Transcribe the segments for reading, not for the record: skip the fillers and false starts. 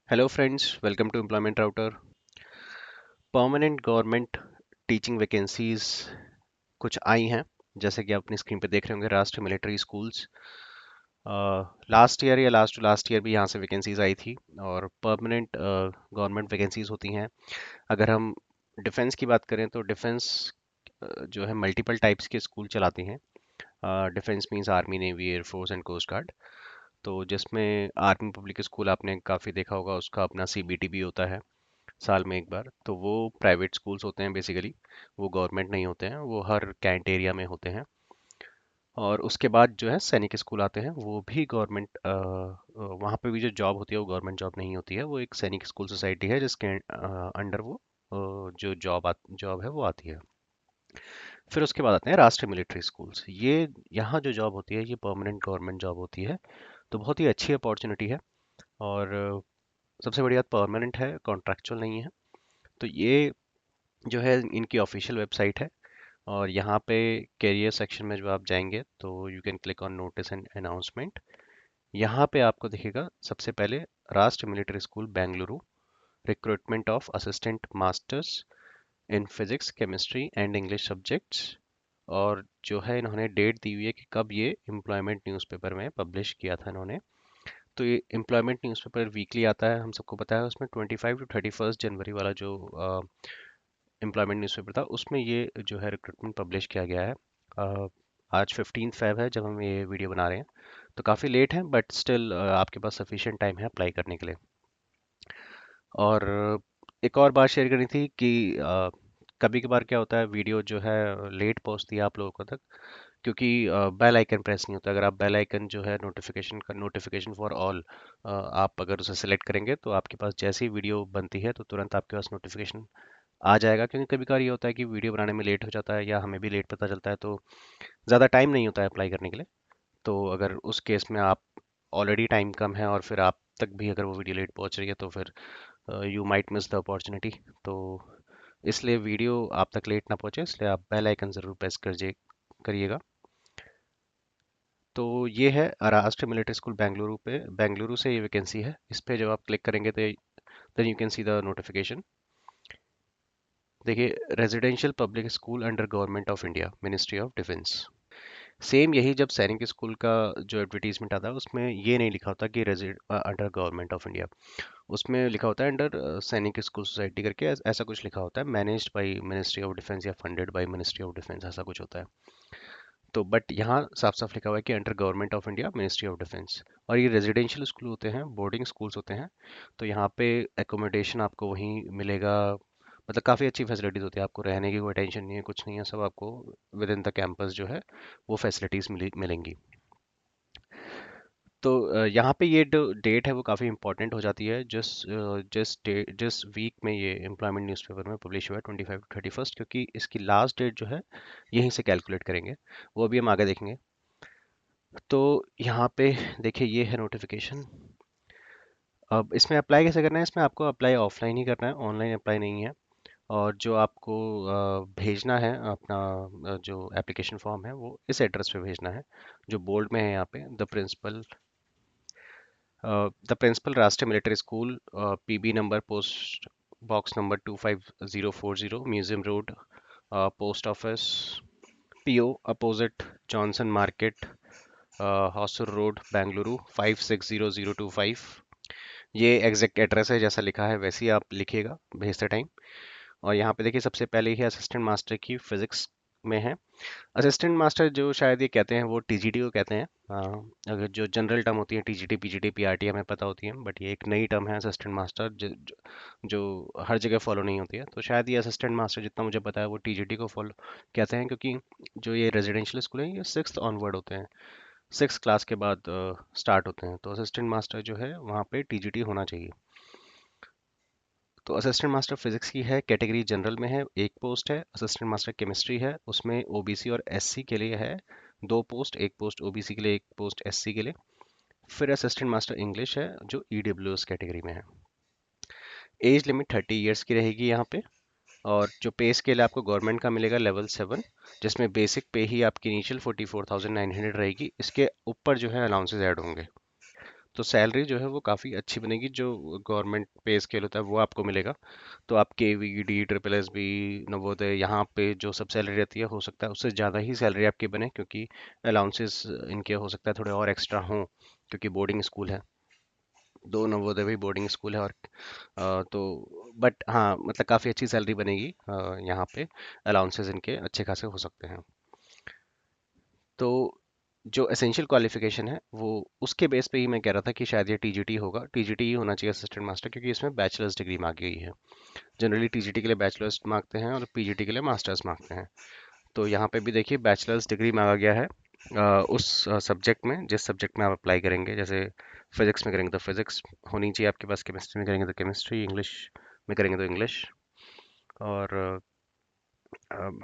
Hello friends, welcome to employment router. Permanent government teaching vacancies कुछ आई हैं। जैसे कि आप अपनी स्क्रीन पे देख रहे होंगे, राष्ट्रीय मिलिट्री स्कूल्स। लास्ट ईयर या लास्ट टू लास्ट ईयर भी यहाँ से वैकेंसीज आई थी। और परमानेंट गवर्नमेंट वैकेंसीज होती हैं। अगर हम डिफेंस की बात करें तो डिफेंस जो है मल्टीपल टाइप्स के स्कूल चलाती हैं। Defence means army, navy, air force and coast guard. तो जिसमें आर्मी पब्लिक स्कूल आपने काफ़ी देखा होगा, उसका अपना सीबीटी भी होता है साल में एक बार। तो वो प्राइवेट स्कूल्स होते हैं बेसिकली, वो गवर्नमेंट नहीं होते हैं, वो हर कैंट एरिया में होते हैं। और उसके बाद जो है सैनिक स्कूल आते हैं, वो भी गवर्नमेंट, वहाँ पे भी जो जॉब होती है वो गवर्नमेंट जॉब नहीं होती है, वो एक सैनिक स्कूल सोसाइटी है जिसके अंडर वो जो जॉब है वो आती है। फिर उसके बाद आते हैं राष्ट्रीय मिलिट्री स्कूल्स। ये यहाँ जो जॉब होती है ये परमानेंट गवर्नमेंट जॉब होती है। तो बहुत ही अच्छी अपॉर्चुनिटी है। और सबसे बड़ी बात, परमानेंट है, कॉन्ट्रैक्चुअल नहीं है। तो ये जो है इनकी ऑफिशियल वेबसाइट है। और यहाँ पे कैरियर सेक्शन में जब आप जाएंगे तो you can click on notice and announcement. यहाँ पे आपको दिखेगा सबसे पहले राष्ट्रीय military school Bengaluru, recruitment of assistant masters in physics, chemistry and English subjects. और जो है इन्होंने डेट दी हुई है कि कब ये एम्प्लॉयमेंट न्यूज़पेपर में पब्लिश किया था इन्होंने। तो ये एम्प्लॉयमेंट न्यूज़पेपर वीकली आता है, हम सबको पता है। उसमें 25 टू 31 जनवरी वाला जो एम्प्लॉयमेंट न्यूज़पेपर था, उसमें ये जो है रिक्रूटमेंट पब्लिश किया गया है। अ, आज 15 फ़ेब है जब हम ये वीडियो बना रहे हैं। तो काफ़ी लेट है, बट स्टिल आपके पास सफिशिएंट टाइम है अप्लाई करने के लिए। और एक और बात शेयर करनी थी कि कभी कभार क्या होता है, वीडियो जो है लेट पहुंचती है आप लोगों को तक, क्योंकि बेल आइकन प्रेस नहीं होता। अगर आप बेल आइकन जो है नोटिफिकेशन फॉर ऑल, आप अगर उसे सेलेक्ट करेंगे तो आपके पास जैसे ही वीडियो बनती है तो तुरंत आपके पास नोटिफिकेशन आ जाएगा। क्योंकि कभी कभार ये होता है कि वीडियो बनाने में लेट हो जाता है या हमें भी लेट पता चलता है, तो ज़्यादा टाइम नहीं होता है अप्लाई करने के लिए। तो अगर उस केस में आप ऑलरेडी टाइम कम है और फिर आप तक भी अगर वो वीडियो लेट पहुंच रही है तो फिर you might miss the opportunity. तो इसलिए वीडियो आप तक लेट ना पहुंचे, इसलिए आप बेल आइकन ज़रूर प्रेस करिएगा। तो ये है राष्ट्रीय मिलिट्री स्कूल बेंगलुरु पे, बेंगलुरु से ये वैकेंसी है। इस पे जब आप क्लिक करेंगे तो then you can see the notification. देखिए, residential public school under government of India, ministry of defence. Same यही जब सैनिक स्कूल का जो एडवर्टीजमेंट आता है उसमें ये नहीं लिखा होता कि rigid under government of India. उसमें लिखा होता है अंडर सैनिक स्कूल सोसाइटी करके, ऐसा कुछ लिखा होता है, managed by ministry of defence या funded by ministry of defence, ऐसा कुछ होता है। तो बट यहाँ साफ साफ लिखा हुआ है कि under government of India, ministry of defence. और ये रेजिडेंशियल स्कूल होते हैं, बोर्डिंग स्कूल्स होते हैं। तो यहाँ पे एकोमोडेशन आपको वहीं मिलेगा। मतलब काफ़ी अच्छी फैसिलिटीज़ होती है, आपको रहने की कोई टेंशन नहीं है, कुछ नहीं है, सब आपको विद इन द कैंपस जो है वो फैसिलिटीज़ मिलेंगी। तो यहाँ पे ये जो डेट है वो काफ़ी इंपॉर्टेंट हो जाती है। जिस वीक में ये एम्प्लॉयमेंट न्यूज़पेपर में पब्लिश हुआ है, 25 टू 31, क्योंकि इसकी लास्ट डेट जो है यहीं से कैलकुलेट करेंगे। वो अभी हम आगे देखेंगे। तो यहाँ पे देखिए, ये है नोटिफिकेशन। अब इसमें अप्लाई कैसे करना है? इसमें आपको अप्लाई ऑफलाइन ही करना है, ऑनलाइन अप्लाई नहीं है। और जो आपको भेजना है अपना जो एप्लीकेशन फॉर्म है वो इस एड्रेस पे भेजना है, जो बोल्ड में है यहाँ पे। The principal Rashtriya military school, PB number, post box number 25040, museum road, post office, PO opposite Johnson market, Hosur road, Bengaluru 560025। ये एग्जैक्ट एड्रेस है, जैसा लिखा है वैसे ही आप लिखिएगा भेजते टाइम। और यहाँ पे देखिए सबसे पहले ही असिस्टेंट मास्टर की फिजिक्स में है। असिस्टेंट मास्टर जो शायद ये कहते हैं वो टीजीटी को कहते हैं। अगर जो जनरल टर्म होती है टीजीटी, पीजीटी, पीआरटी हमें पता होती है, बट ये एक नई टर्म है असिस्टेंट मास्टर, जो हर जगह फॉलो नहीं होती है। तो शायद ये असिस्टेंट मास्टर, जितना मुझे पता है, वो टीजीटी को फॉलो कहते हैं, क्योंकि जो ये रेजिडेंशियल स्कूल है ये 6th ऑनवर्ड होते हैं, 6th क्लास के बाद स्टार्ट होते हैं। तो असिस्टेंट मास्टर जो है वहाँ पे टीजीटी होना चाहिए। तो असिस्टेंट मास्टर फिजिक्स की है, कैटेगरी जनरल में है, एक पोस्ट है। असिस्टेंट मास्टर केमिस्ट्री है, उसमें ओबीसी और एससी के लिए है दो पोस्ट, एक पोस्ट ओबीसी के लिए, एक पोस्ट एससी के लिए। फिर असिस्टेंट मास्टर इंग्लिश है जो ईडब्ल्यूएस कैटेगरी में है। एज लिमिट 30 ईयर्स की रहेगी यहाँ पे। और जो पे स्केल आपको गवर्नमेंट का मिलेगा लेवल 7, जिसमें बेसिक पे ही आपकी इनिशियल 44,900 रहेगी। इसके ऊपर जो है अलाउंसेस ऐड होंगे। तो सैलरी जो है वो काफ़ी अच्छी बनेगी, जो गवर्नमेंट पे स्केल होता है वो आपको मिलेगा। तो आप KVD, ट्रिपल SB, नवोदय, यहाँ पे जो सब सैलरी रहती है, हो सकता है उससे ज़्यादा ही सैलरी आपकी बने, क्योंकि अलाउंसेस इनके हो सकता है थोड़े और एक्स्ट्रा हों, क्योंकि बोर्डिंग स्कूल है। दो नवोदय भी बोर्डिंग स्कूल है। और तो बट हाँ, मतलब काफ़ी अच्छी सैलरी बनेगी यहाँ पे। अलाउंसेस इनके अच्छे खासे हो सकते हैं। तो जो एसेंशियल क्वालिफिकेशन है वो उसके बेस पे ही मैं कह रहा था कि शायद ये TGT होगा। TGT ही होना चाहिए असिस्टेंट मास्टर, क्योंकि इसमें बैचलर्स डिग्री मांगी गई है। जनरली TGT के लिए बैचलर्स मांगते हैं और PGT के लिए मास्टर्स मांगते हैं। तो यहाँ पे भी देखिए बैचलर्स डिग्री मांगा गया है उस सब्जेक्ट में, जिस सब्जेक्ट में आप अप्लाई करेंगे। जैसे फिजिक्स में करेंगे तो फिजिक्स होनी चाहिए आपके पास, केमिस्ट्री में करेंगे तो केमिस्ट्री, इंग्लिश में करेंगे तो इंग्लिश। और अब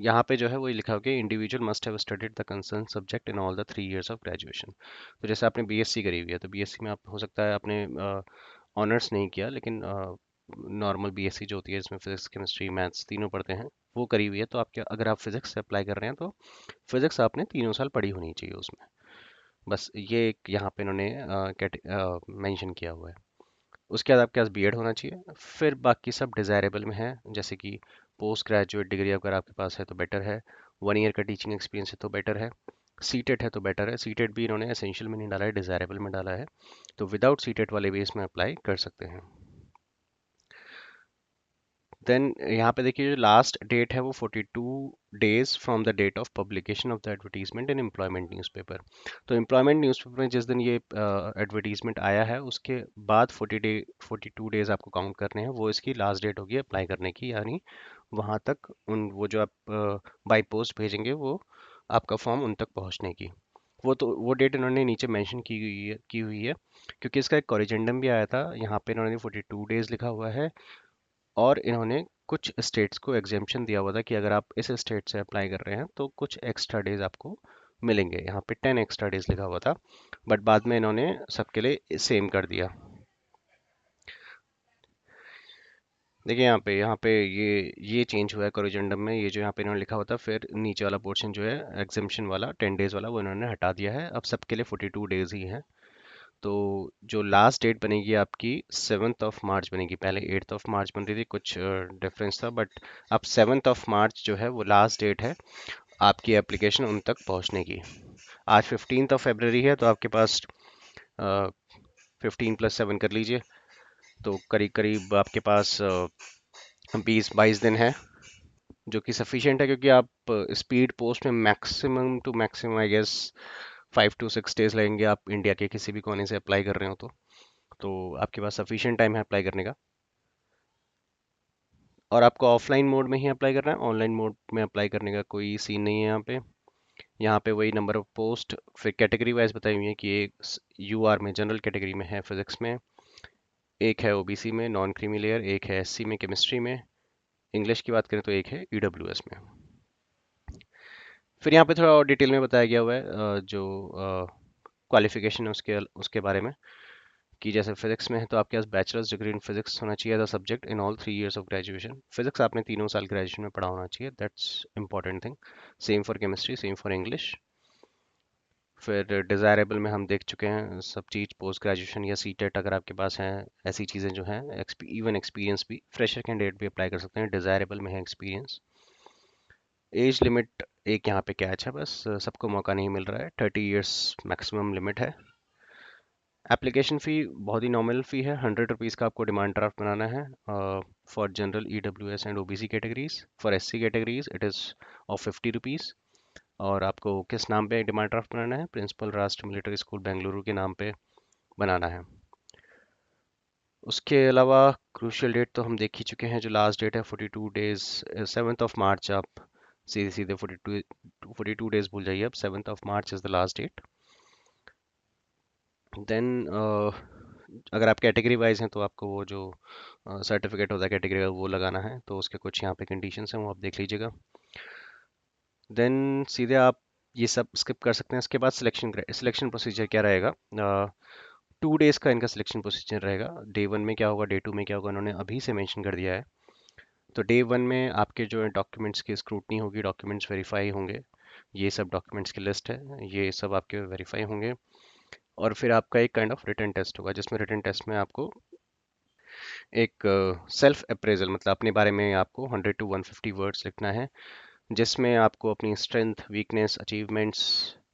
यहाँ पे जो है वही लिखा हो कि individual must have studied the concern subject in all the 3 years of graduation. तो जैसे आपने BSc करी हुई है, तो BSc में आप हो सकता है आपने ऑनर्स नहीं किया, लेकिन नॉर्मल BSc जो होती है इसमें फिजिक्स केमिस्ट्री मैथ्स तीनों पढ़ते हैं, वो करी हुई है। तो आपके अगर आप फिजिक्स से अप्लाई कर रहे हैं तो फिजिक्स आपने 3 साल पढ़ी होनी चाहिए उसमें। बस ये एक यहाँ पे इन्होंने मेंशन किया हुआ है। उसके बाद आपके पास B.Ed होना चाहिए। फिर बाकी सब डिज़ायरेबल में है, जैसे कि पोस्ट ग्रेजुएट डिग्री अगर आपके पास है तो बेटर है। 1 year का टीचिंग एक्सपीरियंस है तो बेटर है। सीटेट है तो बेटर है। सीटेट भी इन्होंने एसेंशियल में नहीं डाला है, डिज़ायरेबल में डाला है। तो विदाउट सीटेट वाले भी इसमें अप्लाई कर सकते हैं। देन यहाँ पे देखिए जो लास्ट डेट है वो 42 days from the date of publication of the advertisement in employment newspaper. तो एम्प्लॉयमेंट न्यूज़पेपर में जिस दिन ये एडवर्टीजमेंट आया है उसके बाद 42 days आपको काउंट करने हैं, वो इसकी लास्ट डेट होगी अप्लाई करने की। यानी वहाँ तक उन वो जो आप बाई पोस्ट भेजेंगे वो आपका फॉर्म उन तक पहुँचने की, वो डेट इन्होंने नीचे मेंशन की हुई है क्योंकि इसका एक कॉरिजेंडम भी आया था। यहाँ पे इन्होंने 42 days लिखा हुआ है, और इन्होंने कुछ स्टेट्स को एग्जेम्पशन दिया हुआ था कि अगर आप इस स्टेट से अप्लाई कर रहे हैं तो कुछ एक्स्ट्रा डेज आपको मिलेंगे। यहाँ पे 10 एक्स्ट्रा डेज लिखा हुआ था, बट बाद में इन्होंने सबके लिए सेम कर दिया। देखिए यहाँ पे ये चेंज हुआ है कोरिजेंडम में। ये जो यहाँ पे इन्होंने लिखा हुआ था, फिर नीचे वाला पोर्शन जो है एग्जेम्पशन वाला 10 days वाला, वो इन्होंने हटा दिया है। अब सबके लिए 42 days ही है। तो जो लास्ट डेट बनेगी आपकी 7th of March बनेगी। पहले 8th of March बन रही थी, कुछ डिफरेंस था, बट अब 7th of March जो है वो लास्ट डेट है आपकी एप्लीकेशन उन तक पहुंचने की। आज 15th of February है, तो आपके पास 15 + 7 कर लीजिए, तो करीब करीब आपके पास 20-22 दिन है, जो कि सफिशिएंट है। क्योंकि आप स्पीड पोस्ट में maximum to maximum I guess 5 to 6 days लगेंगे, आप इंडिया के किसी भी कोने से अप्लाई कर रहे हो तो आपके पास सफिशिएंट टाइम है अप्लाई करने का। और आपको ऑफलाइन मोड में ही अप्लाई करना है, ऑनलाइन मोड में अप्लाई करने का कोई सीन नहीं है यहाँ पे। यहाँ पे वही नंबर ऑफ पोस्ट, फिर कैटेगरी वाइज बताई हुई है कि एक UR में जनरल कैटेगरी में है फिजिक्स में, एक है OBC में नॉन क्रीमी लेयर, एक है SC में केमिस्ट्री में, इंग्लिश की बात करें तो एक है EWS में। फिर यहाँ पे थोड़ा और डिटेल में बताया गया हुआ है जो क्वालिफिकेशन है उसके उसके बारे में, कि जैसे फिजिक्स में है तो आपके पास बैचलर्स डिग्री इन फिजिक्स होना चाहिए as a subject in all 3 years of graduation. Physics आपने 3 साल ग्रेजुएशन में पढ़ा होना चाहिए, that's important thing. Same for chemistry, same for English. फिर डिज़ायरेबल में हम देख चुके हैं सब चीज़, पोस्ट ग्रेजुएशन या सीटेट अगर आपके पास हैं, ऐसी चीज़ें जो हैं। इवन एक्सपीरियंस भी फ्रेशर कैंडिडेट भी अप्लाई कर सकते हैं, डिज़ायरेबल में है एक्सपीरियंस। एज लिमिट एक यहाँ पे कैच है, बस सबको मौका नहीं मिल रहा है। 30 years मैक्सिमम लिमिट है। एप्लीकेशन फ़ी बहुत ही नॉमिनल फ़ी है, 100 रुपीज़ का आपको डिमांड ड्राफ्ट बनाना है for general EWS and OBC categories. For SC categories it is of 50 rupees. और आपको किस नाम पे डिमांड ड्राफ्ट बनाना है? प्रिंसिपल राष्ट्र मिलिट्री स्कूल बेंगलुरु के नाम पे बनाना है। उसके अलावा क्रूशियल डेट तो हम देख ही चुके हैं, जो लास्ट डेट है 42 days। 7th of March, आप सीधे सीधे 42 days भूल जाइए, अब 7th of March is the last date. Then अगर आप कैटेगरी वाइज हैं तो आपको वो जो सर्टिफिकेट होता है कैटेगरी का वो लगाना है, तो उसके कुछ यहाँ पे कंडीशंस हैं, वो आप देख लीजिएगा। देन सीधे आप ये सब स्किप कर सकते हैं। इसके बाद सिलेक्शन प्रोसीजर क्या रहेगा? 2 days का इनका सिलेक्शन प्रोसीजर रहेगा। डे 1 में क्या होगा, डे 2 में क्या होगा, उन्होंने अभी से मेंशन कर दिया है। तो डे 1 में आपके जो डॉक्यूमेंट्स की स्क्रूटनी होगी, डॉक्यूमेंट्स वेरीफाई होंगे। ये सब डॉक्यूमेंट्स की लिस्ट है, ये सब आपके वेरीफाई होंगे। और फिर आपका एक काइंड ऑफ रिटन टेस्ट होगा, जिसमें रिटन टेस्ट में आपको एक सेल्फ अप्रेजल, मतलब अपने बारे में आपको 100 to 150 वर्ड्स लिखना है, जिसमें आपको अपनी strength, weakness, achievements,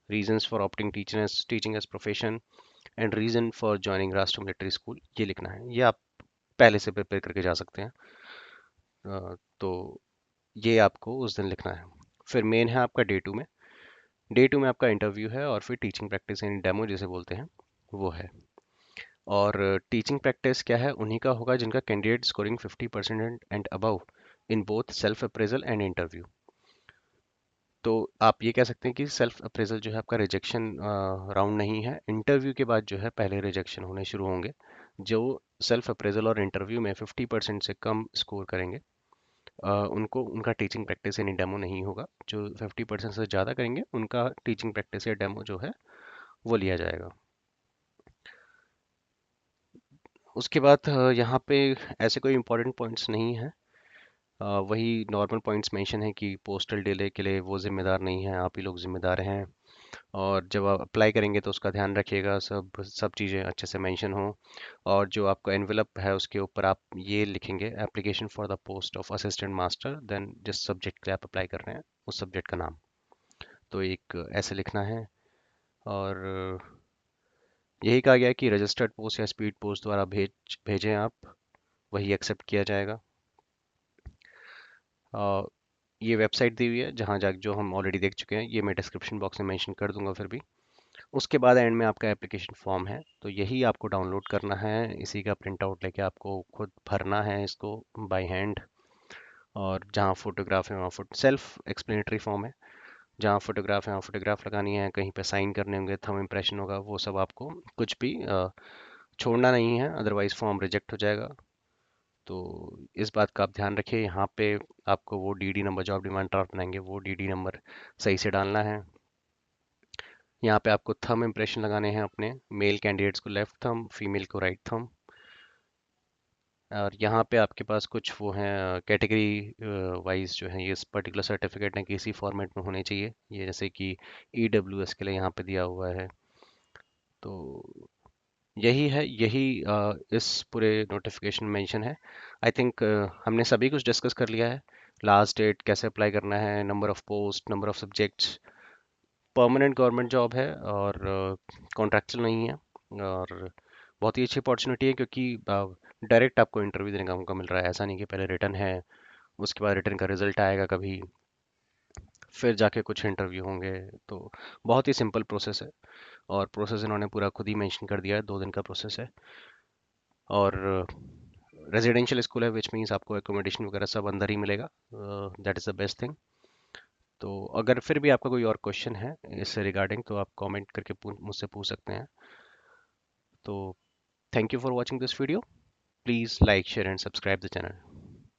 reasons for opting teaching as profession and reason for joining राष्ट्र मिलिट्री स्कूल, ये लिखना है। ये आप पहले से प्रिपेयर करके जा सकते हैं। तो ये आपको उस दिन लिखना है। फिर मेन है आपका डे 2 में आपका इंटरव्यू है, और फिर टीचिंग प्रैक्टिस यानी डेमो जिसे बोलते हैं वो है। और टीचिंग प्रैक्टिस क्या है, उन्हीं का होगा जिनका candidate scoring 50% and above in both self appraisal and interview. तो आप ये कह सकते हैं कि सेल्फ अप्रेजल जो है आपका रिजेक्शन राउंड नहीं है, इंटरव्यू के बाद जो है पहले रिजेक्शन होने शुरू होंगे। जो सेल्फ अप्रेजल और इंटरव्यू में 50% से कम स्कोर करेंगे, उनको उनका टीचिंग प्रैक्टिस यानी डेमो नहीं होगा। जो 50% से ज़्यादा करेंगे उनका टीचिंग प्रैक्टिस या डेमो जो है वो लिया जाएगा। उसके बाद यहाँ पे ऐसे कोई इंपॉर्टेंट पॉइंट्स नहीं है। वही नॉर्मल पॉइंट्स मेंशन है कि पोस्टल डिले के लिए वो जिम्मेदार नहीं है, आप ही लोग जिम्मेदार हैं। और जब आप अप्लाई करेंगे तो उसका ध्यान रखिएगा, सब सब चीज़ें अच्छे से मेंशन हो। और जो आपका एनवेलप है उसके ऊपर आप ये लिखेंगे, application for the post of assistant master, then जिस सब्जेक्ट के लिए आप अप्लाई कर रहे हैं उस सब्जेक्ट का नाम, तो एक ऐसे लिखना है। और यही कहा गया है कि रजिस्टर्ड पोस्ट या स्पीड पोस्ट द्वारा भेजें आप, वही एक्सेप्ट किया जाएगा। अ, ये वेबसाइट दी हुई है जहाँ जा जो हम ऑलरेडी देख चुके हैं, ये मैं डिस्क्रिप्शन बॉक्स में मेंशन कर दूंगा फिर भी। उसके बाद एंड में आपका एप्लीकेशन फॉर्म है, तो यही आपको डाउनलोड करना है, इसी का प्रिंट आउट लेके आपको खुद भरना है इसको बाय हैंड। और जहाँ फोटोग्राफ है वहाँ सेल्फ एक्सप्लेनेटरी फॉर्म है, जहाँ फोटोग्राफ है वहाँ फोटोग्राफ लगानी है, कहीं पे साइन करने होंगे, थंब इम्प्रेशन होगा, वो सब आपको कुछ भी छोड़ना नहीं है, अदरवाइज फॉर्म रिजेक्ट हो जाएगा। तो इस बात का आप ध्यान रखिए। यहाँ पे आपको वो डीडी नंबर, जो आप डिमांड ड्राफ्ट बनाएंगे वो डीडी नंबर सही से डालना है। यहाँ पे आपको थंब इम्प्रेशन लगाने हैं अपने, मेल कैंडिडेट्स को लेफ्ट थंब, फीमेल को राइट थंब। और यहाँ पे आपके पास कुछ वो हैं कैटेगरी वाइज जो है, ये पर्टिकुलर सर्टिफिकेट है कि इसी फॉर्मेट में होने चाहिए, ये जैसे कि ईडब्ल्यूएस के लिए यहाँ पे दिया हुआ है। तो यही है, यही इस पूरे नोटिफिकेशन में मेंशन है। आई थिंक हमने सभी कुछ डिस्कस कर लिया है। लास्ट डेट, कैसे अप्लाई करना है, number of post, number of subjects. Permanent government job है और कॉन्ट्रैक्चुअल नहीं है, और बहुत ही अच्छी अपॉर्चुनिटी है, क्योंकि डायरेक्ट आपको इंटरव्यू देने का मौका मिल रहा है। ऐसा नहीं कि पहले रिटर्न है, उसके बाद रिटर्न का रिजल्ट आएगा कभी, फिर जाके कुछ इंटरव्यू होंगे। तो बहुत ही सिंपल प्रोसेस है, और प्रोसेस इन्होंने पूरा खुद ही मेंशन कर दिया है, 2 दिन का प्रोसेस है। और रेजिडेंशियल स्कूल है, विच मीन्स आपको एकोमोडेशन वगैरह सब अंदर ही मिलेगा। That is the best thing. तो अगर फिर भी आपका कोई और क्वेश्चन है इससे रिगार्डिंग, तो आप कमेंट करके मुझसे पूछ सकते हैं। तो thank you for watching this video. Please like, share and subscribe the channel.